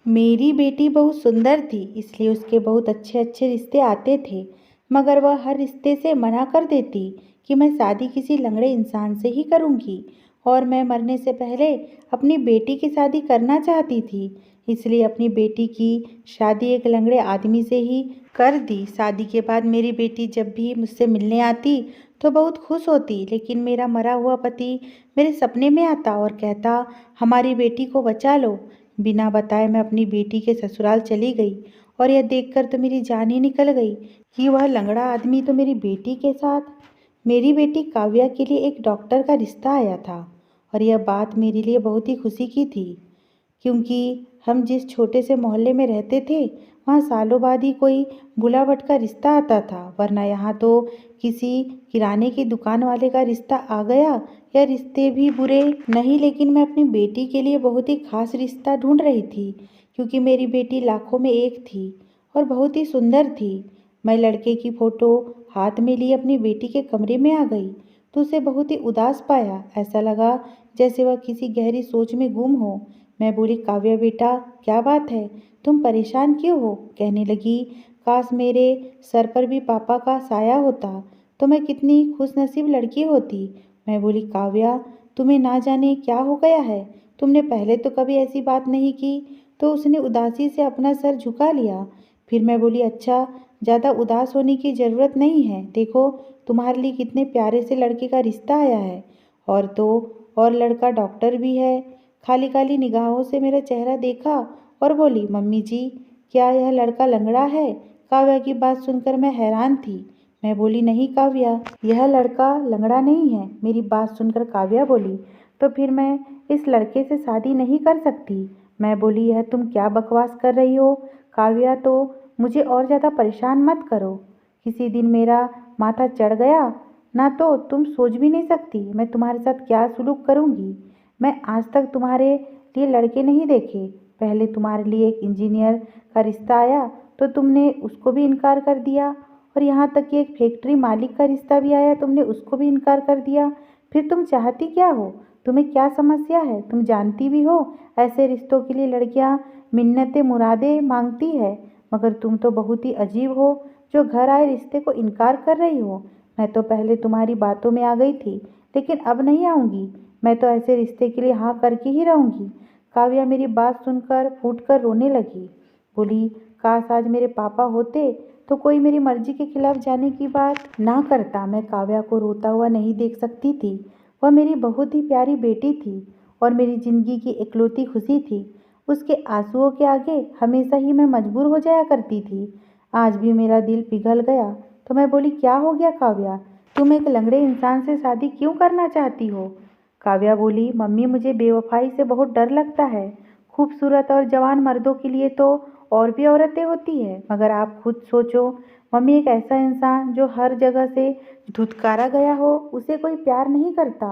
मेरी बेटी बहुत सुंदर थी, इसलिए उसके बहुत अच्छे अच्छे रिश्ते आते थे। मगर वह हर रिश्ते से मना कर देती कि मैं शादी किसी लंगड़े इंसान से ही करूंगी। और मैं मरने से पहले अपनी बेटी की शादी करना चाहती थी, इसलिए अपनी बेटी की शादी एक लंगड़े आदमी से ही कर दी। शादी के बाद मेरी बेटी जब भी मुझसे मिलने आती तो बहुत खुश होती, लेकिन मेरा मरा हुआ पति मेरे सपने में आता और कहता, हमारी बेटी को बचा लो। बिना बताए मैं अपनी बेटी के ससुराल चली गई और यह देखकर तो मेरी जान ही निकल गई कि वह लंगड़ा आदमी तो मेरी बेटी के साथ। मेरी बेटी काव्या के लिए एक डॉक्टर का रिश्ता आया था और यह बात मेरे लिए बहुत ही खुशी की थी, क्योंकि हम जिस छोटे से मोहल्ले में रहते थे वहाँ सालों बाद ही कोई बुला भटका रिश्ता आता था, वरना यहाँ तो किसी किराने की दुकान वाले का रिश्ता आ गया। यह रिश्ते भी बुरे नहीं, लेकिन मैं अपनी बेटी के लिए बहुत ही खास रिश्ता ढूंढ रही थी, क्योंकि मेरी बेटी लाखों में एक थी और बहुत ही सुंदर थी। मैं लड़के की फोटो हाथ में लिए अपनी बेटी के कमरे में आ गई तो उसे बहुत ही उदास पाया। ऐसा लगा जैसे वह किसी गहरी सोच में गुम हो। मैं बोली, काव्या बेटा, क्या बात है, तुम परेशान क्यों हो? कहने लगी, काश मेरे सर पर भी पापा का साया होता तो मैं कितनी खुशनसीब लड़की होती। मैं बोली, काव्या, तुम्हें ना जाने क्या हो गया है, तुमने पहले तो कभी ऐसी बात नहीं की। तो उसने उदासी से अपना सर झुका लिया। फिर मैं बोली, अच्छा, ज़्यादा उदास होने की ज़रूरत नहीं है, देखो तुम्हारे लिए कितने प्यारे से लड़के का रिश्ता आया है। और तो और लड़का डॉक्टर भी है। खाली खाली निगाहों से मेरा चेहरा देखा और बोली, मम्मी जी, क्या यह लड़का लंगड़ा है? काव्या की बात सुनकर मैं हैरान थी। मैं बोली, नहीं काव्या, यह लड़का लंगड़ा नहीं है। मेरी बात सुनकर काव्या बोली, तो फिर मैं इस लड़के से शादी नहीं कर सकती। मैं बोली, यह तुम क्या बकवास कर रही हो काव्या, तो मुझे और ज़्यादा परेशान मत करो। किसी दिन मेरा माथा चढ़ गया ना तो तुम सोच भी नहीं सकती मैं तुम्हारे साथ क्या सुलूक करूँगी। मैं आज तक तुम्हारे लिए लड़के नहीं देखे। पहले तुम्हारे लिए एक इंजीनियर का रिश्ता आया तो तुमने उसको भी इनकार कर दिया, और यहाँ तक कि एक फैक्ट्री मालिक का रिश्ता भी आया, तुमने उसको भी इनकार कर दिया। फिर तुम चाहती क्या हो? तुम्हें क्या समस्या है? तुम जानती भी हो ऐसे रिश्तों के लिए लड़कियाँ मिन्नतें मुरादें मांगती है, मगर तुम तो बहुत ही अजीब हो जो घर आए रिश्ते को इनकार कर रही हो। मैं तो पहले तुम्हारी बातों में आ गई थी, लेकिन अब नहीं आऊँगी। मैं तो ऐसे रिश्ते के लिए हाँ करके ही रहूँगी। काव्या मेरी बात सुनकर फूटकर रोने लगी। बोली, काश आज मेरे पापा होते तो कोई मेरी मर्जी के खिलाफ जाने की बात ना करता। मैं काव्या को रोता हुआ नहीं देख सकती थी। वह मेरी बहुत ही प्यारी बेटी थी और मेरी जिंदगी की इकलौती खुशी थी। उसके आंसुओं के आगे हमेशा ही मैं मजबूर हो जाया करती थी। आज भी मेरा दिल पिघल गया। तो मैं बोली, क्या हो गया काव्या, तुम एक लंगड़े इंसान से शादी क्यों करना चाहती हो? काव्या बोली, मम्मी, मुझे बेवफाई से बहुत डर लगता है। खूबसूरत और जवान मर्दों के लिए तो और भी औरतें होती है, मगर आप खुद सोचो मम्मी, एक ऐसा इंसान जो हर जगह से धुतकारा गया हो, उसे कोई प्यार नहीं करता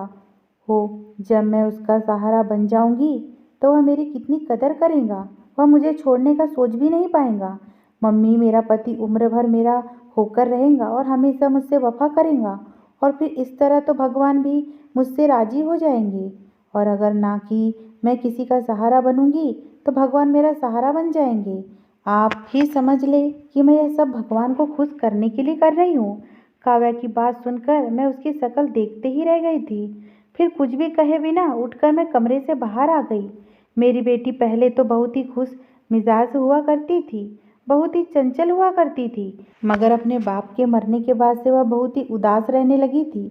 हो। जब मैं उसका सहारा बन जाऊंगी तो वह मेरी कितनी कदर करेगा। वह मुझे छोड़ने का सोच भी नहीं पाएगा। मम्मी, मेरा पति उम्र भर मेरा होकर रहेगा और हमेशा मुझसे वफा करेगा, और फिर इस तरह तो भगवान भी मुझसे राजी हो जाएंगे। और अगर ना कि मैं किसी का सहारा बनूंगी तो भगवान मेरा सहारा बन जाएंगे। आप ही समझ ले कि मैं यह सब भगवान को खुश करने के लिए कर रही हूँ। काव्या की बात सुनकर मैं उसकी शक्ल देखते ही रह गई थी। फिर कुछ भी कहे बिना उठकर मैं कमरे से बाहर आ गई। मेरी बेटी पहले तो बहुत ही खुश मिजाज हुआ करती थी, बहुत ही चंचल हुआ करती थी, मगर अपने बाप के मरने के बाद से वह बहुत ही उदास रहने लगी थी।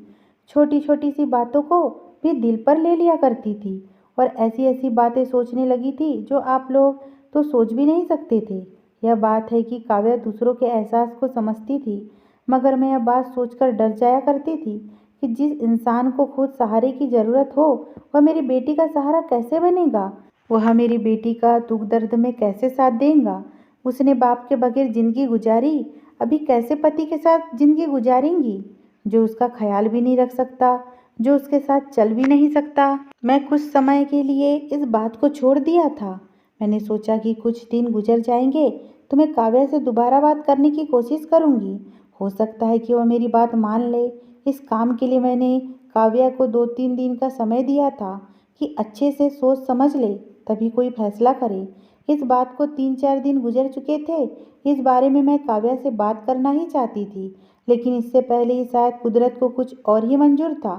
छोटी छोटी सी बातों को भी दिल पर ले लिया करती थी और ऐसी ऐसी बातें सोचने लगी थी जो आप लोग तो सोच भी नहीं सकते थे। यह बात है कि काव्या दूसरों के एहसास को समझती थी, मगर मैं यह बात सोचकर डर जाया करती थी कि जिस इंसान को खुद सहारे की ज़रूरत हो वह मेरी बेटी का सहारा कैसे बनेगा। वह मेरी बेटी का दुख दर्द में कैसे साथ देगा। उसने बाप के बगैर जिंदगी गुजारी, अभी कैसे पति के साथ जिंदगी गुजारेंगी जो उसका ख्याल भी नहीं रख सकता, जो उसके साथ चल भी नहीं सकता। मैं कुछ समय के लिए इस बात को छोड़ दिया था। मैंने सोचा कि कुछ दिन गुजर जाएंगे तो मैं काव्या से दोबारा बात करने की कोशिश करूंगी। हो सकता है कि वह मेरी बात मान ले। इस काम के लिए मैंने काव्या को 2-3 दिन का समय दिया था कि अच्छे से सोच समझ ले, तभी कोई फैसला करे। इस बात को 3-4 दिन गुजर चुके थे। इस बारे में मैं काव्या से बात करना ही चाहती थी, लेकिन इससे पहले ही शायद कुदरत को कुछ और ही मंजूर था।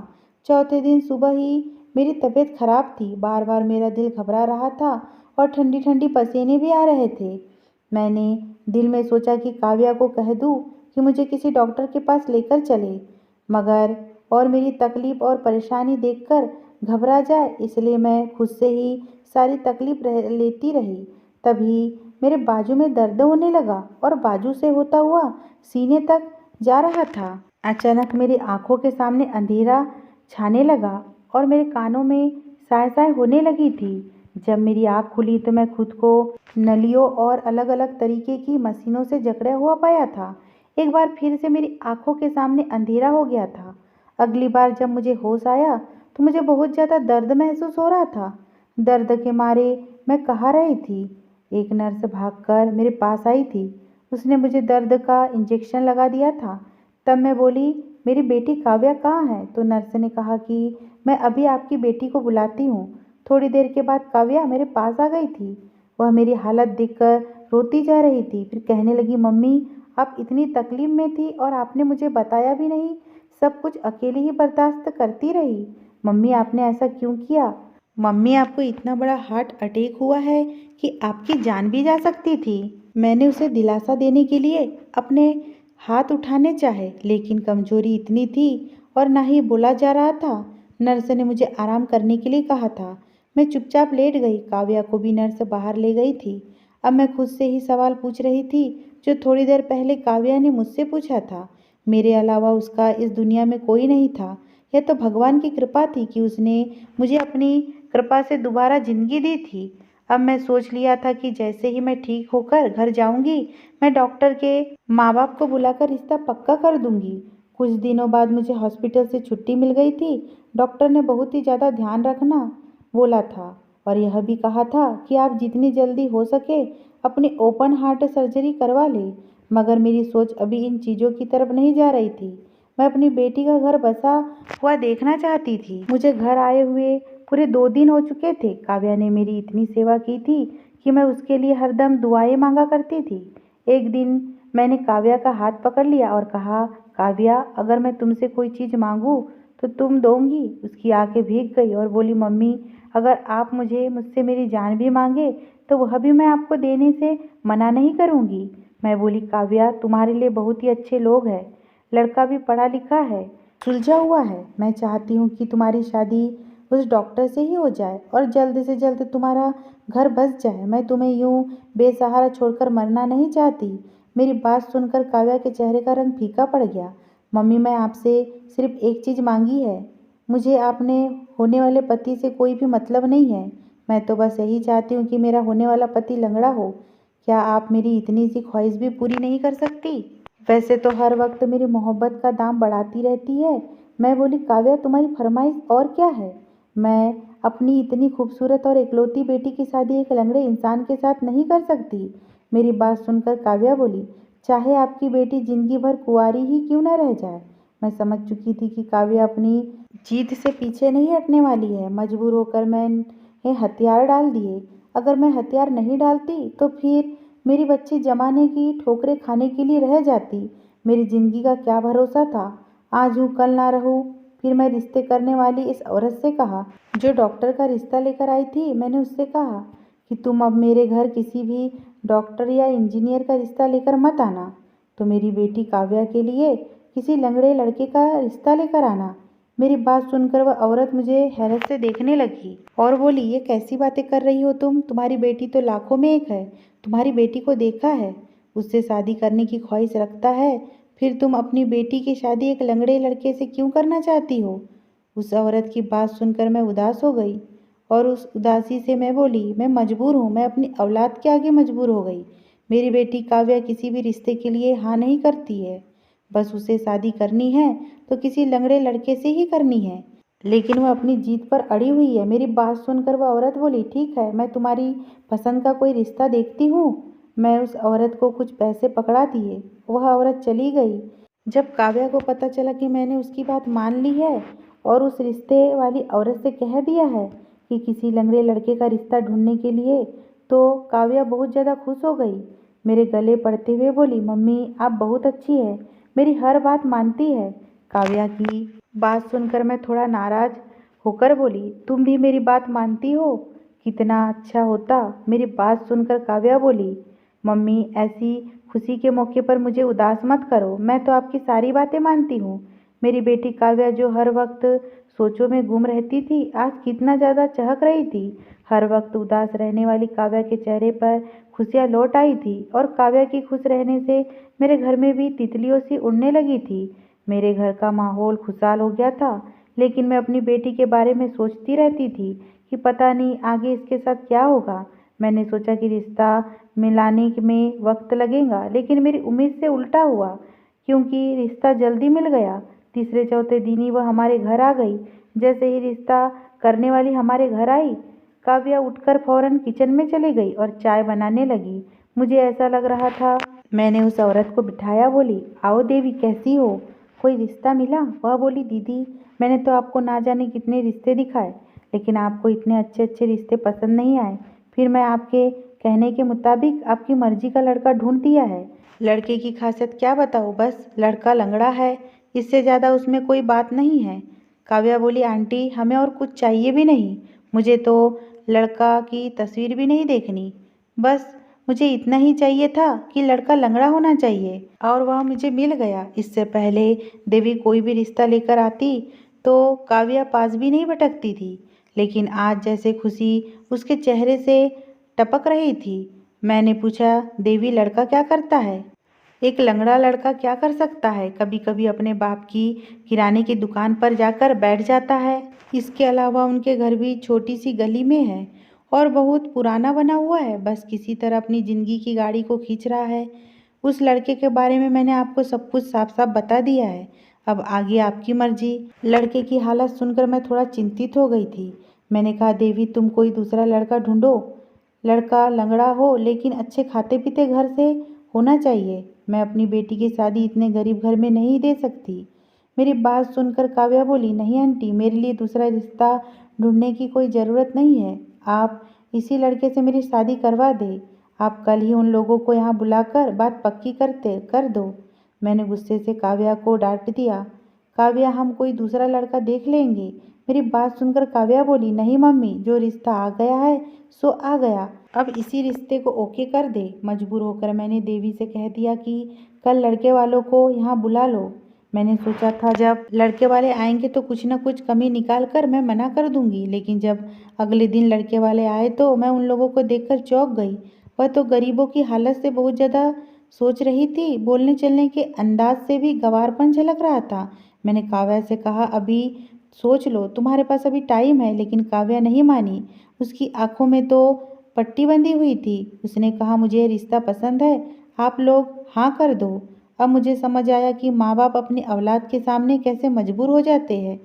चौथे दिन सुबह ही मेरी तबीयत खराब थी, बार बार मेरा दिल घबरा रहा था और ठंडी ठंडी पसीने भी आ रहे थे। मैंने दिल में सोचा कि काव्या को कह दूं कि मुझे किसी डॉक्टर के पास लेकर चले, मगर और मेरी तकलीफ और परेशानी देखकर घबरा जाए, इसलिए मैं खुद से ही सारी तकलीफ लेती रही। तभी मेरे बाजू में दर्द होने लगा और बाजू से होता हुआ सीने तक जा रहा था। अचानक मेरी आंखों के सामने अंधेरा छाने लगा और मेरे कानों में साय साय होने लगी थी। जब मेरी आँख खुली तो मैं खुद को नलियों और अलग अलग तरीके की मशीनों से जकड़ा हुआ पाया था। एक बार फिर से मेरी आंखों के सामने अंधेरा हो गया था। अगली बार जब मुझे होश आया तो मुझे बहुत ज़्यादा दर्द महसूस हो रहा था। दर्द के मारे मैं कहाँ रही थी। एक नर्स भागकर मेरे पास आई थी। उसने मुझे दर्द का इंजेक्शन लगा दिया था। तब मैं बोली, मेरी बेटी काव्या कहाँ है? तो नर्स ने कहा कि मैं अभी आपकी बेटी को बुलाती हूँ। थोड़ी देर के बाद काव्या मेरे पास आ गई थी। वह मेरी हालत देखकर रोती जा रही थी। फिर कहने लगी, मम्मी आप इतनी तकलीफ में थी और आपने मुझे बताया भी नहीं, सब कुछ अकेले ही बर्दाश्त करती रही। मम्मी आपने ऐसा क्यों किया? मम्मी आपको इतना बड़ा हार्ट अटैक हुआ है कि आपकी जान भी जा सकती थी। मैंने उसे दिलासा देने के लिए अपने हाथ उठाने चाहे, लेकिन कमजोरी इतनी थी और ना ही बोला जा रहा था। नर्स ने मुझे आराम करने के लिए कहा था। मैं चुपचाप लेट गई। काव्या को भी नर्स बाहर ले गई थी। अब मैं खुद से ही सवाल पूछ रही थी जो थोड़ी देर पहले काव्या ने मुझसे पूछा था। मेरे अलावा उसका इस दुनिया में कोई नहीं था। यह तो भगवान की कृपा थी कि उसने मुझे अपनी कृपा से दोबारा जिंदगी दी थी। अब मैं सोच लिया था कि जैसे ही मैं ठीक होकर घर जाऊंगी, मैं डॉक्टर के माँ बाप को बुलाकर रिश्ता पक्का कर दूंगी। कुछ दिनों बाद मुझे हॉस्पिटल से छुट्टी मिल गई थी। डॉक्टर ने बहुत ही ज़्यादा ध्यान रखना बोला था और यह भी कहा था कि आप जितनी जल्दी हो सके अपनी ओपन हार्ट सर्जरी करवा लें। मगर मेरी सोच अभी इन चीज़ों की तरफ नहीं जा रही थी। मैं अपनी बेटी का घर बसा हुआ देखना चाहती थी। मुझे घर आए हुए पूरे 2 दिन हो चुके थे। काव्या ने मेरी इतनी सेवा की थी कि मैं उसके लिए हरदम दुआएं मांगा करती थी। एक दिन मैंने काव्या का हाथ पकड़ लिया और कहा, काव्या अगर मैं तुमसे कोई चीज़ मांगूं तो तुम दोगी? उसकी आंखें भीग गई और बोली, मम्मी अगर आप मुझसे मेरी जान भी मांगे तो वह भी मैं आपको देने से मना नहीं करूंगी। मैं बोली, काव्या तुम्हारे लिए बहुत ही अच्छे लोग हैं, लड़का भी पढ़ा लिखा है, सुलझा हुआ है। मैं चाहती हूँ कि तुम्हारी शादी उस डॉक्टर से ही हो जाए और जल्द से जल्द तुम्हारा घर बस जाए। मैं तुम्हें यूं बेसहारा छोड़कर मरना नहीं चाहती। मेरी बात सुनकर काव्या के चेहरे का रंग फीका पड़ गया। मम्मी मैं आपसे सिर्फ एक चीज़ मांगी है। मुझे आपने होने वाले पति से कोई भी मतलब नहीं है। मैं तो बस यही चाहती हूँ कि मेरा होने वाला पति लंगड़ा हो। क्या आप मेरी इतनी सी ख्वाहिश भी पूरी नहीं कर सकती? वैसे तो हर वक्त मेरी मोहब्बत का दाम बढ़ाती रहती है। मैं बोली, काव्या तुम्हारी फरमाइश और क्या है? मैं अपनी इतनी खूबसूरत और इकलौती बेटी की शादी एक लंगड़े इंसान के साथ नहीं कर सकती। मेरी बात सुनकर काव्या बोली, चाहे आपकी बेटी जिंदगी भर कुंवारी ही क्यों न रह जाए। मैं समझ चुकी थी कि काव्या अपनी जीत से पीछे नहीं हटने वाली है। मजबूर होकर मैंने हथियार डाल दिए। अगर मैं हथियार नहीं डालती तो फिर मेरी बच्ची जमाने की ठोकरें खाने के लिए रह जाती। मेरी जिंदगी का क्या भरोसा था। आज हूँ कल ना रहूँ। फिर मैं रिश्ते करने वाली इस औरत से कहा जो डॉक्टर का रिश्ता लेकर आई थी। मैंने उससे कहा कि तुम अब मेरे घर किसी भी डॉक्टर या इंजीनियर का रिश्ता लेकर मत आना। तो मेरी बेटी काव्या के लिए किसी लंगड़े लड़के का रिश्ता लेकर आना। मेरी बात सुनकर वह औरत मुझे हैरत से देखने लगी और बोली, ये कैसी बातें कर रही हो तुम? तुम्हारी बेटी तो लाखों में एक है। तुम्हारी बेटी को देखा है, उससे शादी करने की ख्वाहिश रखता है। फिर तुम अपनी बेटी की शादी एक लंगड़े लड़के से क्यों करना चाहती हो? उस औरत की बात सुनकर मैं उदास हो गई और उस उदासी से मैं बोली, मैं मजबूर हूँ। मैं अपनी औलाद के आगे मजबूर हो गई। मेरी बेटी काव्या किसी भी रिश्ते के लिए हाँ नहीं करती है। बस उसे शादी करनी है तो किसी लंगड़े लड़के से ही करनी है, लेकिन वह अपनी जीत पर अड़ी हुई है। मेरी बात सुनकर वह औरत बोली, ठीक है मैं तुम्हारी पसंद का कोई रिश्ता देखती हूँ। मैं उस औरत को कुछ पैसे पकड़ा दिए। वह औरत चली गई। जब काव्या को पता चला कि मैंने उसकी बात मान ली है और उस रिश्ते वाली औरत से कह दिया है कि किसी लंगड़े लड़के का रिश्ता ढूंढने के लिए, तो काव्या बहुत ज़्यादा खुश हो गई। मेरे गले पड़ते हुए बोली, मम्मी आप बहुत अच्छी है, मेरी हर बात मानती है। काव्या की बात सुनकर मैं थोड़ा नाराज होकर बोली, तुम भी मेरी बात मानती हो? कितना अच्छा होता। मेरी बात सुनकर काव्या बोली, मम्मी ऐसी खुशी के मौके पर मुझे उदास मत करो, मैं तो आपकी सारी बातें मानती हूँ। मेरी बेटी काव्या जो हर वक्त सोचों में गुम रहती थी, आज कितना ज़्यादा चहक रही थी। हर वक्त उदास रहने वाली काव्या के चेहरे पर खुशियाँ लौट आई थी और काव्या की खुश रहने से मेरे घर में भी तितलियों सी उड़ने लगी थी। मेरे घर का माहौल खुशहाल हो गया था, लेकिन मैं अपनी बेटी के बारे में सोचती रहती थी कि पता नहीं आगे इसके साथ क्या होगा। मैंने सोचा कि रिश्ता मिलाने में वक्त लगेगा, लेकिन मेरी उम्मीद से उल्टा हुआ, क्योंकि रिश्ता जल्दी मिल गया। तीसरे चौथे दिन ही वह हमारे घर आ गई। जैसे ही रिश्ता करने वाली हमारे घर आई, काव्या उठकर फौरन किचन में चली गई और चाय बनाने लगी। मुझे ऐसा लग रहा था। मैंने उस औरत को बिठाया, बोली, आओ देवी, कैसी हो? कोई रिश्ता मिला? वह बोली, दीदी मैंने तो आपको ना जाने कितने रिश्ते दिखाए, लेकिन आपको इतने अच्छे अच्छे रिश्ते पसंद नहीं आए। फिर मैं आपके कहने के मुताबिक आपकी मर्जी का लड़का ढूंढ दिया है। लड़के की खासियत क्या बताऊँ, बस लड़का लंगड़ा है, इससे ज़्यादा उसमें कोई बात नहीं है। काव्या बोली, आंटी हमें और कुछ चाहिए भी नहीं, मुझे तो लड़का की तस्वीर भी नहीं देखनी, बस मुझे इतना ही चाहिए था कि लड़का लंगड़ा होना चाहिए, और वह मुझे मिल गया। इससे पहले देवी कोई भी रिश्ता लेकर आती तो काव्या पास भी नहीं भटकती थी, लेकिन आज जैसे खुशी उसके चेहरे से टपक रही थी। मैंने पूछा, देवी लड़का क्या करता है? एक लंगड़ा लड़का क्या कर सकता है? कभी कभी अपने बाप की किराने की दुकान पर जाकर बैठ जाता है। इसके अलावा उनके घर भी छोटी सी गली में है और बहुत पुराना बना हुआ है, बस किसी तरह अपनी ज़िंदगी की गाड़ी को खींच रहा है। उस लड़के के बारे में मैंने आपको सब कुछ साफ साफ बता दिया है, अब आगे आपकी मर्जी। लड़के की हालत सुनकर मैं थोड़ा चिंतित हो गई थी। मैंने कहा, देवी तुम कोई दूसरा लड़का ढूंढो, लड़का लंगड़ा हो लेकिन अच्छे खाते पीते घर से होना चाहिए। मैं अपनी बेटी की शादी इतने गरीब घर में नहीं दे सकती। मेरी बात सुनकर काव्या बोली, नहीं आंटी, मेरे लिए दूसरा रिश्ता ढूंढने की कोई ज़रूरत नहीं है, आप इसी लड़के से मेरी शादी करवा दे। आप कल ही उन लोगों को यहाँ बुलाकर बात पक्की कर दो। मैंने गुस्से से काव्या को डांट दिया। काव्या हम कोई दूसरा लड़का देख लेंगे। मेरी बात सुनकर काव्या बोली, नहीं मम्मी, जो रिश्ता आ गया है सो आ गया, अब इसी रिश्ते को ओके कर दे। मजबूर होकर मैंने देवी से कह दिया कि कल लड़के वालों को यहाँ बुला लो। मैंने सोचा था जब लड़के वाले आएंगे तो कुछ ना कुछ कमी निकाल कर मैं मना कर दूंगी, लेकिन जब अगले दिन लड़के वाले आए तो मैं उन लोगों को देखकर चौंक गई। वह तो गरीबों की हालत से बहुत ज़्यादा सोच रही थी, बोलने चलने के अंदाज से भी गंवारपन झलक रहा था। मैंने काव्या से कहा, अभी सोच लो, तुम्हारे पास अभी टाइम है। लेकिन काव्या नहीं मानी, उसकी आंखों में तो पट्टी बंधी हुई थी। उसने कहा, मुझे ये रिश्ता पसंद है, आप लोग हाँ कर दो। अब मुझे समझ आया कि माँ बाप अपनी औलाद के सामने कैसे मजबूर हो जाते हैं।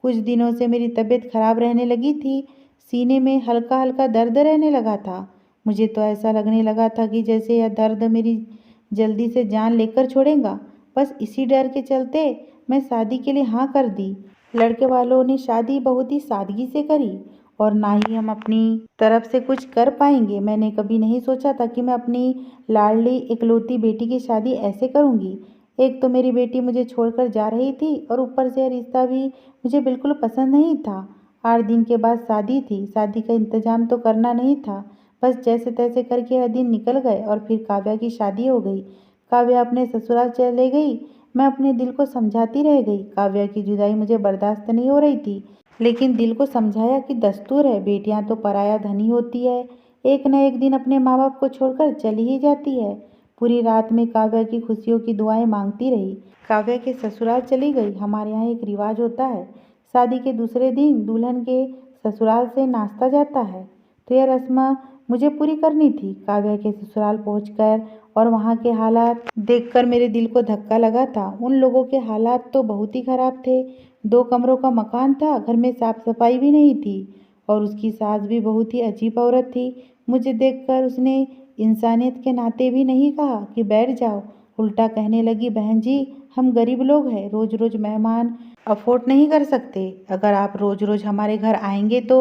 कुछ दिनों से मेरी तबीयत खराब रहने लगी थी, सीने में हल्का हल्का दर्द रहने लगा था। मुझे तो ऐसा लगने लगा था कि जैसे यह दर्द मेरी जल्दी से जान लेकर छोड़ेगा। बस इसी डर के चलते मैं शादी के लिए हाँ कर दी। लड़के वालों ने शादी बहुत ही सादगी से करी और ना ही हम अपनी तरफ से कुछ कर पाएंगे। मैंने कभी नहीं सोचा था कि मैं अपनी लाडली इकलौती बेटी की शादी ऐसे करूंगी। एक तो मेरी बेटी मुझे छोड़कर जा रही थी और ऊपर से रिश्ता भी मुझे बिल्कुल पसंद नहीं था। 8 दिन के बाद शादी थी, शादी का इंतजाम तो करना नहीं था, बस जैसे तैसे करके यह दिन निकल गए और फिर काव्या की शादी हो गई। काव्या अपने ससुराल चले गई। मैं अपने दिल को समझाती रह गई। काव्या की जुदाई मुझे बर्दाश्त नहीं हो रही थी, लेकिन दिल को समझाया कि दस्तूर है, बेटियां तो पराया धन ही होती है, एक न एक दिन अपने माँ बाप को छोड़कर चली ही जाती है। पूरी रात में काव्या की खुशियों की दुआएं मांगती रही। काव्या के ससुराल चली गई। हमारे यहाँ एक रिवाज होता है, शादी के दूसरे दिन दुल्हन के ससुराल से नाश्ता जाता है, तो यह रस्म मुझे पूरी करनी थी। काव्या के ससुराल पहुंचकर और वहाँ के हालात देखकर मेरे दिल को धक्का लगा था। उन लोगों के हालात तो बहुत ही खराब थे। 2 कमरों का मकान था, घर में साफ सफाई भी नहीं थी और उसकी सास भी बहुत ही अजीब औरत थी। मुझे देखकर उसने इंसानियत के नाते भी नहीं कहा कि बैठ जाओ, उल्टा कहने लगी, बहन जी हम गरीब लोग हैं, रोज रोज मेहमान अफोर्ड नहीं कर सकते। अगर आप रोज रोज हमारे घर आएंगे तो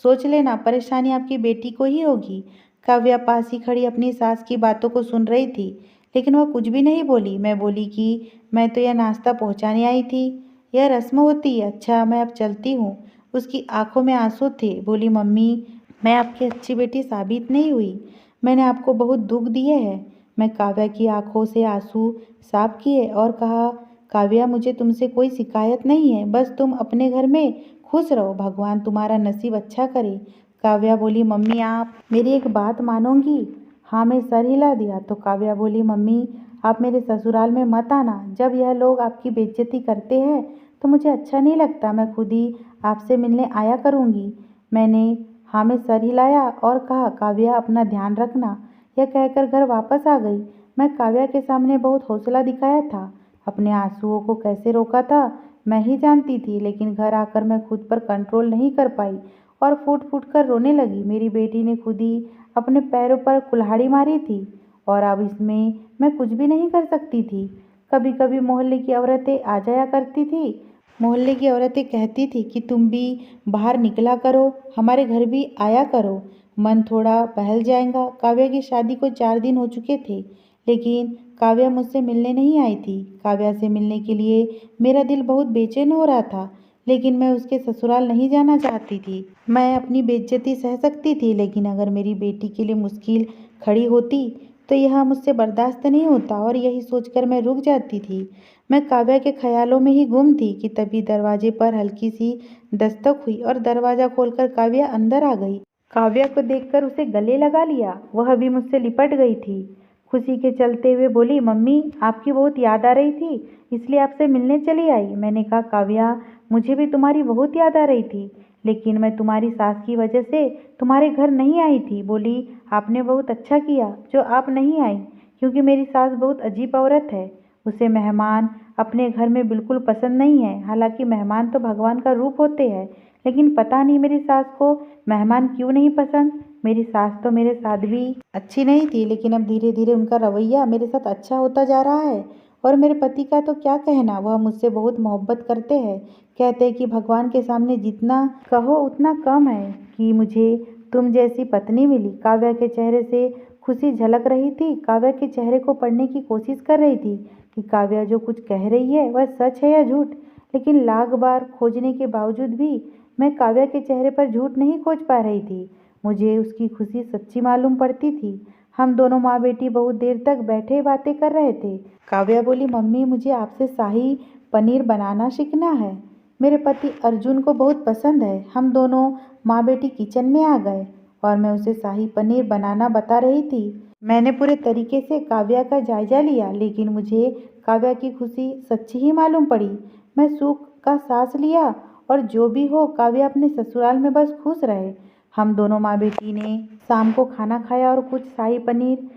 सोच लेना परेशानी आपकी बेटी को ही होगी। काव्या पास ही खड़ी अपनी सास की बातों को सुन रही थी, लेकिन वह कुछ भी नहीं बोली। मैं बोली कि मैं तो यह नाश्ता पहुंचाने आई थी, यह रस्म होती है। अच्छा, मैं अब चलती हूँ। उसकी आंखों में आंसू थे। बोली, मम्मी, मैं आपकी अच्छी बेटी साबित नहीं हुई, मैंने आपको बहुत दुख दिए हैं। मैं काव्या की आंखों से आंसू साफ किए और कहा, काव्या, मुझे तुमसे कोई शिकायत नहीं है, बस तुम अपने घर में खुश रहो, भगवान तुम्हारा नसीब अच्छा करे। काव्या बोली, मम्मी, आप मेरी एक बात मानोगी? हाँ, मैं सर हिला दिया। तो काव्या बोली, मम्मी, आप मेरे ससुराल में मत आना। जब यह लोग आपकी बेइज्जती करते हैं तो मुझे अच्छा नहीं लगता। मैं खुद ही आपसे मिलने आया करूँगी। मैंने हाँ में सर हिलाया और कहा, काव्या, अपना ध्यान रखना। यह कहकर घर वापस आ गई। मैं काव्या के सामने बहुत हौसला दिखाया था। अपने आंसुओं को कैसे रोका था मैं ही जानती थी, लेकिन घर आकर मैं खुद पर कंट्रोल नहीं कर पाई और फूट फूट कर रोने लगी। मेरी बेटी ने खुद ही अपने पैरों पर कुल्हाड़ी मारी थी और अब इसमें मैं कुछ भी नहीं कर सकती थी। कभी कभी मोहल्ले की औरतें आ जाया करती थी। मोहल्ले की औरतें कहती थी कि तुम भी बाहर निकला करो, हमारे घर भी आया करो, मन थोड़ा बहल जाएगा। काव्या की शादी को 4 दिन हो चुके थे, लेकिन काव्या मुझसे मिलने नहीं आई थी। काव्या से मिलने के लिए मेरा दिल बहुत बेचैन हो रहा था, लेकिन मैं उसके ससुराल नहीं जाना चाहती थी। मैं अपनी बेइज्जती सह सकती थी, लेकिन अगर मेरी बेटी के लिए मुश्किल खड़ी होती तो यह मुझसे बर्दाश्त नहीं होता और यही सोचकर मैं रुक जाती थी। मैं काव्या के ख्यालों में ही गुम थी कि तभी दरवाजे पर हल्की सी दस्तक हुई और दरवाजा खोलकर काव्या अंदर आ गई। काव्या को देखकर उसे गले लगा लिया। वह भी मुझसे लिपट गई थी। खुशी के चलते हुए बोली, मम्मी, आपकी बहुत याद आ रही थी, इसलिए आपसे मिलने चली आई। मैंने कहा, काव्या, मुझे भी तुम्हारी बहुत याद आ रही थी, लेकिन मैं तुम्हारी सास की वजह से तुम्हारे घर नहीं आई थी। बोली, आपने बहुत अच्छा किया जो आप नहीं आई, क्योंकि मेरी सास बहुत अजीब औरत है। उसे मेहमान अपने घर में बिल्कुल पसंद नहीं है। हालांकि मेहमान तो भगवान का रूप होते हैं, लेकिन पता नहीं मेरी सास को मेहमान क्यों नहीं पसंद। मेरी सास तो मेरे साथ भी अच्छी नहीं थी, लेकिन अब धीरे धीरे उनका रवैया मेरे साथ अच्छा होता जा रहा है। और मेरे पति का तो क्या कहना, वह मुझसे बहुत मोहब्बत करते हैं। कहते हैं कि भगवान के सामने जितना कहो उतना कम है कि मुझे तुम जैसी पत्नी मिली। काव्या के चेहरे से खुशी झलक रही थी। काव्या के चेहरे को पढ़ने की कोशिश कर रही थी कि काव्या जो कुछ कह रही है वह सच है या झूठ। लेकिन लाख बार खोजने के बावजूद भी मैं काव्या के चेहरे पर झूठ नहीं खोज पा रही थी। मुझे उसकी खुशी सच्ची मालूम पड़ती थी। हम दोनों माँ बेटी बहुत देर तक बैठे बातें कर रहे थे। काव्या बोली, मम्मी, मुझे आपसे शाही पनीर बनाना सीखना है। मेरे पति अर्जुन को बहुत पसंद है। हम दोनों माँ बेटी किचन में आ गए और मैं उसे शाही पनीर बनाना बता रही थी। मैंने पूरे तरीके से काव्या का जायजा लिया, लेकिन मुझे काव्या की खुशी सच्ची ही मालूम पड़ी। मैं सुख का सांस लिया और जो भी हो, काव्या अपने ससुराल में बस खुश रहे। हम दोनों माँ बेटी ने शाम को खाना खाया और कुछ शाही पनीर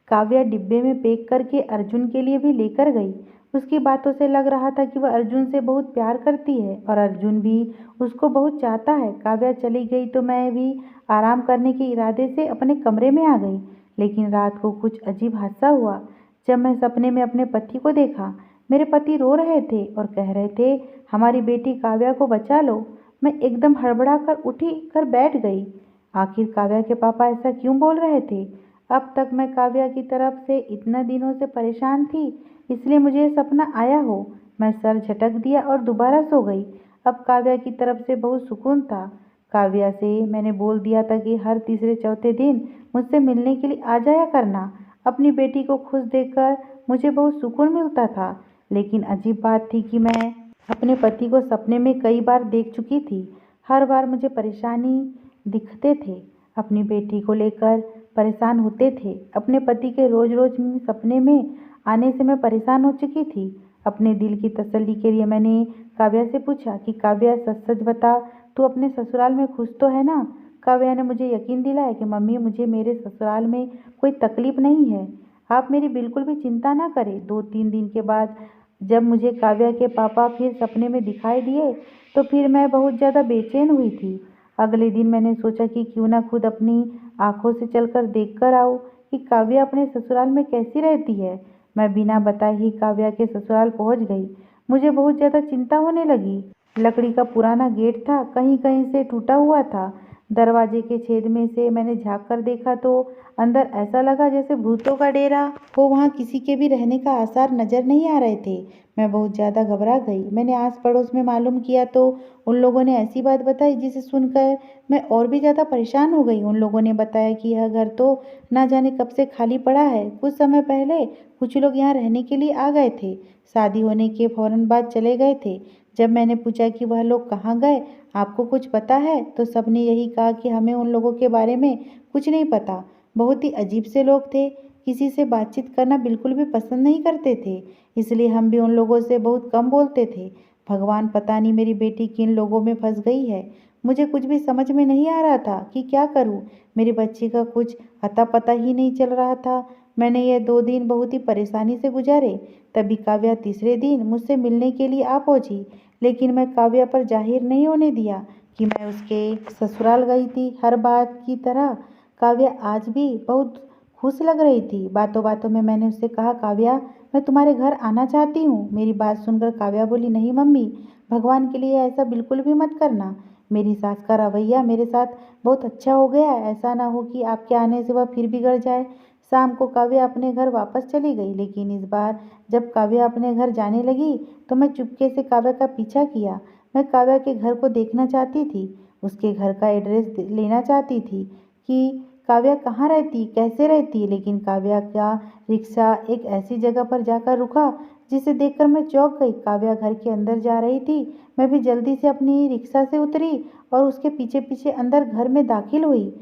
काव्या डिब्बे में पैक करके अर्जुन के लिए भी लेकर गई। उसकी बातों से लग रहा था कि वह अर्जुन से बहुत प्यार करती है और अर्जुन भी उसको बहुत चाहता है। काव्या चली गई तो मैं भी आराम करने के इरादे से अपने कमरे में आ गई, लेकिन रात को कुछ अजीब हादसा हुआ। जब मैं सपने में अपने पति को देखा, मेरे पति रो रहे थे और कह रहे थे, हमारी बेटी काव्या को बचा लो। मैं एकदम हड़बड़ा कर उठी कर बैठ गई। आखिर काव्या के पापा ऐसा क्यों बोल रहे थे? अब तक मैं काव्या की तरफ से इतना दिनों से परेशान थी, इसलिए मुझे ये सपना आया हो। मैं सर झटक दिया और दोबारा सो गई। अब काव्या की तरफ से बहुत सुकून था। काव्या से मैंने बोल दिया था कि हर तीसरे चौथे दिन मुझसे मिलने के लिए आ जाया करना। अपनी बेटी को खुश देखकर मुझे बहुत सुकून मिलता था। लेकिन अजीब बात थी कि मैं अपने पति को सपने में कई बार देख चुकी थी। हर बार मुझे परेशानी दिखते थे, अपनी बेटी को लेकर परेशान होते थे। अपने पति के रोज रोज सपने में आने से मैं परेशान हो चुकी थी। अपने दिल की तसल्ली के लिए मैंने काव्या से पूछा कि काव्या, सच सच बता, तू अपने ससुराल में खुश तो है ना? काव्या ने मुझे यकीन दिलाया कि मम्मी, मुझे मेरे ससुराल में कोई तकलीफ नहीं है, आप मेरी बिल्कुल भी चिंता ना करें। 2-3 दिन के बाद जब मुझे काव्या के पापा फिर सपने में दिखाई दिए तो फिर मैं बहुत ज़्यादा बेचैन हुई थी। अगले दिन मैंने सोचा कि क्यों ना खुद अपनी आंखों से चलकर देख कर आऊँ कि काव्या अपने ससुराल में कैसी रहती है। मैं बिना बताए ही काव्या के ससुराल पहुंच गई। मुझे बहुत ज़्यादा चिंता होने लगी। लकड़ी का पुराना गेट था, कहीं कहीं से टूटा हुआ था। दरवाजे के छेद में से मैंने झाँक कर देखा तो अंदर ऐसा लगा जैसे भूतों का डेरा हो। वहाँ किसी के भी रहने का आसार नजर नहीं आ रहे थे। मैं बहुत ज़्यादा घबरा गई। मैंने आस पड़ोस में मालूम किया तो उन लोगों ने ऐसी बात बताई जिसे सुनकर मैं और भी ज़्यादा परेशान हो गई। उन लोगों ने बताया कि यह घर तो ना जाने कब से खाली पड़ा है। कुछ समय पहले कुछ लोग यहाँ रहने के लिए आ गए थे, शादी होने के फौरन बाद चले गए थे। जब मैंने पूछा कि वह लोग कहाँ गए, आपको कुछ पता है, तो सबने यही कहा कि हमें उन लोगों के बारे में कुछ नहीं पता। बहुत ही अजीब से लोग थे, किसी से बातचीत करना बिल्कुल भी पसंद नहीं करते थे, इसलिए हम भी उन लोगों से बहुत कम बोलते थे। भगवान, पता नहीं मेरी बेटी किन लोगों में फंस गई है। मुझे कुछ भी समझ में नहीं आ रहा था कि क्या करूं। मेरी बच्ची का कुछ अता पता ही नहीं चल रहा था। मैंने ये 2 दिन बहुत ही परेशानी से गुजारे। तभी काव्या तीसरे दिन मुझसे मिलने के लिए आ पहुंची, लेकिन मैं काव्या पर जाहिर नहीं होने दिया कि मैं उसके ससुराल गई थी। हर बात की तरह काव्या आज भी बहुत खुश लग रही थी। बातों बातों में मैंने उससे कहा, काव्या, मैं तुम्हारे घर आना चाहती हूँ। मेरी बात सुनकर काव्या बोली, नहीं मम्मी, भगवान के लिए ऐसा बिल्कुल भी मत करना। मेरी सास का रवैया मेरे साथ बहुत अच्छा हो गया है, ऐसा ना हो कि आपके आने से वह फिर बिगड़ जाए। शाम को काव्या अपने घर वापस चली गई, लेकिन इस बार जब काव्या अपने घर जाने लगी तो मैं चुपके से काव्या का पीछा किया। मैं काव्या के घर को देखना चाहती थी, उसके घर का एड्रेस लेना चाहती थी कि काव्या कहाँ रहती, कैसे रहती। लेकिन काव्या का रिक्शा एक ऐसी जगह पर जाकर रुका जिसे देखकर मैं चौंक गई। काव्या घर के अंदर जा रही थी। मैं भी जल्दी से अपनी रिक्शा से उतरी और उसके पीछे पीछे अंदर घर में दाखिल हुई।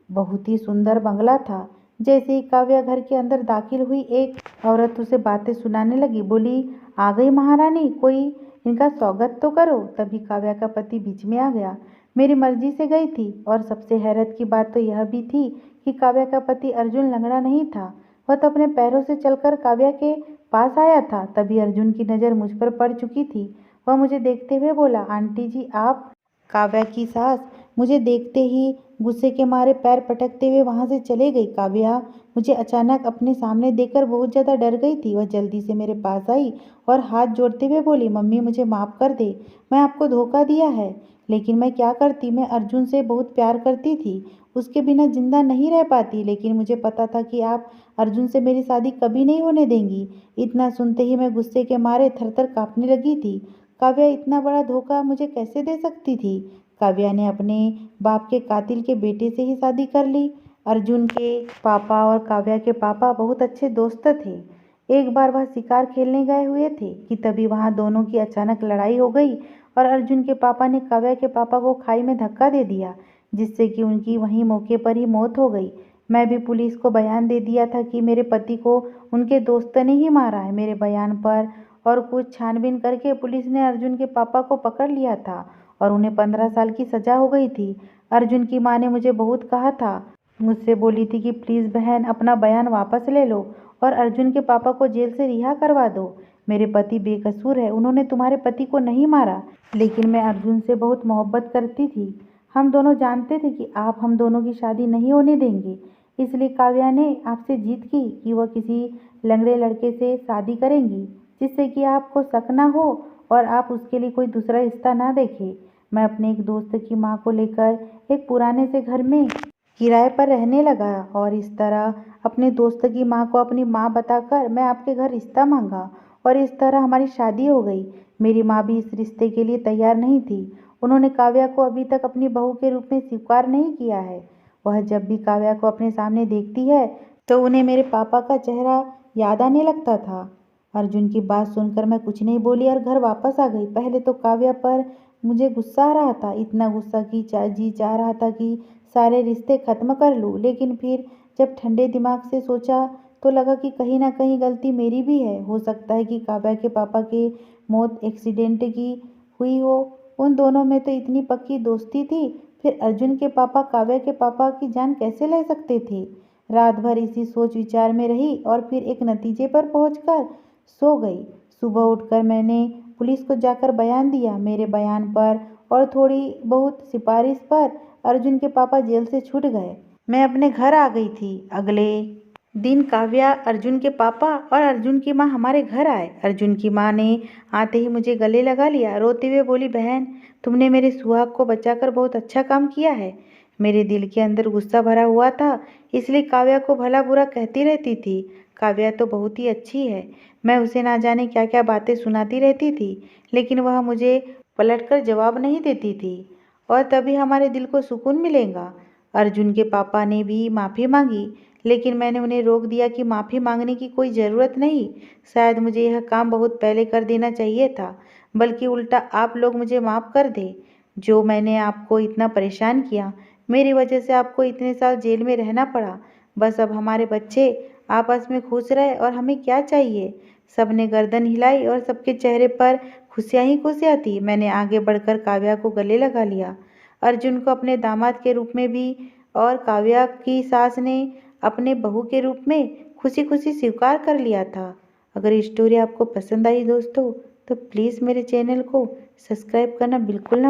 बहुत ही सुंदर बंगला था। जैसे ही काव्या घर के अंदर दाखिल हुई, एक औरत उसे बातें सुनाने लगी। बोली, आ गई महारानी, कोई इनका स्वागत तो करो। तभी काव्या का पति बीच में आ गया। मेरी मर्जी से गई थी, और सबसे हैरत की बात तो यह भी थी कि काव्या का पति अर्जुन लंगड़ा नहीं था। वह तो अपने पैरों से चलकर काव्या के पास आया था। तभी अर्जुन की नज़र मुझ पर पड़ चुकी थी। वह मुझे देखते हुए बोला, आंटी जी आप। काव्या की सास मुझे देखते ही गुस्से के मारे पैर पटकते हुए वहां से चले गई। काव्या मुझे अचानक अपने सामने देखकर बहुत ज़्यादा डर गई थी। वह जल्दी से मेरे पास आई और हाथ जोड़ते हुए बोली, मम्मी मुझे माफ़ कर दे, मैं आपको धोखा दिया है, लेकिन मैं क्या करती। मैं अर्जुन से बहुत प्यार करती थी, उसके बिना जिंदा नहीं रह पाती, लेकिन मुझे पता था कि आप अर्जुन से मेरी शादी कभी नहीं होने देंगी। इतना सुनते ही मैं गुस्से के मारे थरथर कांपने लगी थी। काव्या इतना बड़ा धोखा मुझे कैसे दे सकती थी। काव्या ने अपने बाप के कातिल के बेटे से ही शादी कर ली। अर्जुन के पापा और काव्या के पापा बहुत अच्छे दोस्त थे। एक बार वह शिकार खेलने गए हुए थे कि तभी वहां दोनों की अचानक लड़ाई हो गई और अर्जुन के पापा ने काव्या के पापा को खाई में धक्का दे दिया, जिससे कि उनकी वहीं मौके पर ही मौत हो गई। मैं भी पुलिस को बयान दे दिया था कि मेरे पति को उनके दोस्त ने ही मारा है। मेरे बयान पर और कुछ छानबीन करके पुलिस ने अर्जुन के पापा को पकड़ लिया था और उन्हें 15 साल की सजा हो गई थी। अर्जुन की माँ ने मुझे बहुत कहा था, मुझसे बोली थी कि प्लीज़ बहन अपना बयान वापस ले लो और अर्जुन के पापा को जेल से रिहा करवा दो। मेरे पति बेकसूर है, उन्होंने तुम्हारे पति को नहीं मारा। लेकिन मैं अर्जुन से बहुत मोहब्बत करती थी। हम दोनों जानते थे कि आप हम दोनों की शादी नहीं होने देंगे, इसलिए काव्या ने आपसे जीत की कि वह किसी लंगड़े लड़के से शादी करेंगी, जिससे कि आपको शक ना हो और आप उसके लिए कोई दूसरा रिश्ता ना देखें। मैं अपने एक दोस्त की माँ को लेकर एक पुराने से घर में किराए पर रहने लगा और इस तरह अपने दोस्त की माँ को अपनी माँ बताकर मैं आपके घर रिश्ता मांगा और इस तरह हमारी शादी हो गई। मेरी माँ भी इस रिश्ते के लिए तैयार नहीं थी। उन्होंने काव्या को अभी तक अपनी बहू के रूप में स्वीकार नहीं किया है। वह जब भी काव्या को अपने सामने देखती है तो उन्हें मेरे पापा का चेहरा याद आने लगता था। अर्जुन की बात सुनकर मैं कुछ नहीं बोली और घर वापस आ गई। पहले तो काव्या पर मुझे गुस्सा आ रहा था, इतना गुस्सा कि जी चाह रहा था कि सारे रिश्ते खत्म कर लूँ। लेकिन फिर जब ठंडे दिमाग से सोचा तो लगा कि कहीं ना कहीं गलती मेरी भी है। हो सकता है कि काव्या के पापा की मौत एक्सीडेंट की हुई हो। उन दोनों में तो इतनी पक्की दोस्ती थी, फिर अर्जुन के पापा काव्या के पापा की जान कैसे ले सकते थे। रात भर इसी सोच विचार में रही और फिर एक नतीजे पर पहुंचकर सो गई। सुबह उठकर मैंने पुलिस को जाकर बयान दिया। मेरे बयान पर और थोड़ी बहुत सिफारिश पर अर्जुन के पापा जेल से छूट गए। मैं अपने घर आ गई थी। अगले दिन काव्या, अर्जुन के पापा और अर्जुन की माँ हमारे घर आए। अर्जुन की माँ ने आते ही मुझे गले लगा लिया, रोते हुए बोली, बहन तुमने मेरे सुहाग को बचाकर बहुत अच्छा काम किया है। मेरे दिल के अंदर गुस्सा भरा हुआ था, इसलिए काव्या को भला बुरा कहती रहती थी। काव्या तो बहुत ही अच्छी है। मैं उसे ना जाने क्या क्या बातें सुनाती रहती थी, लेकिन वह मुझे पलटकर जवाब नहीं देती थी। और तभी हमारे दिल को सुकून मिलेगा। अर्जुन के पापा ने भी माफ़ी मांगी, लेकिन मैंने उन्हें रोक दिया कि माफ़ी मांगने की कोई ज़रूरत नहीं। शायद मुझे यह काम बहुत पहले कर देना चाहिए था, बल्कि उल्टा आप लोग मुझे माफ़ कर दें। जो मैंने आपको इतना परेशान किया, मेरी वजह से आपको इतने साल जेल में रहना पड़ा। बस अब हमारे बच्चे आपस में खुश रहे और हमें क्या चाहिए। सबने गर्दन हिलाई और सबके चेहरे पर खुशियाँ ही खुशियाँ थी। मैंने आगे बढ़कर काव्या को गले लगा लिया, अर्जुन को अपने दामाद के रूप में भी, और काव्या की सास ने अपने बहू के रूप में खुशी खुशी स्वीकार कर लिया था। अगर ये स्टोरी आपको पसंद आई दोस्तों, तो प्लीज़ मेरे चैनल को सब्सक्राइब करना बिल्कुल ना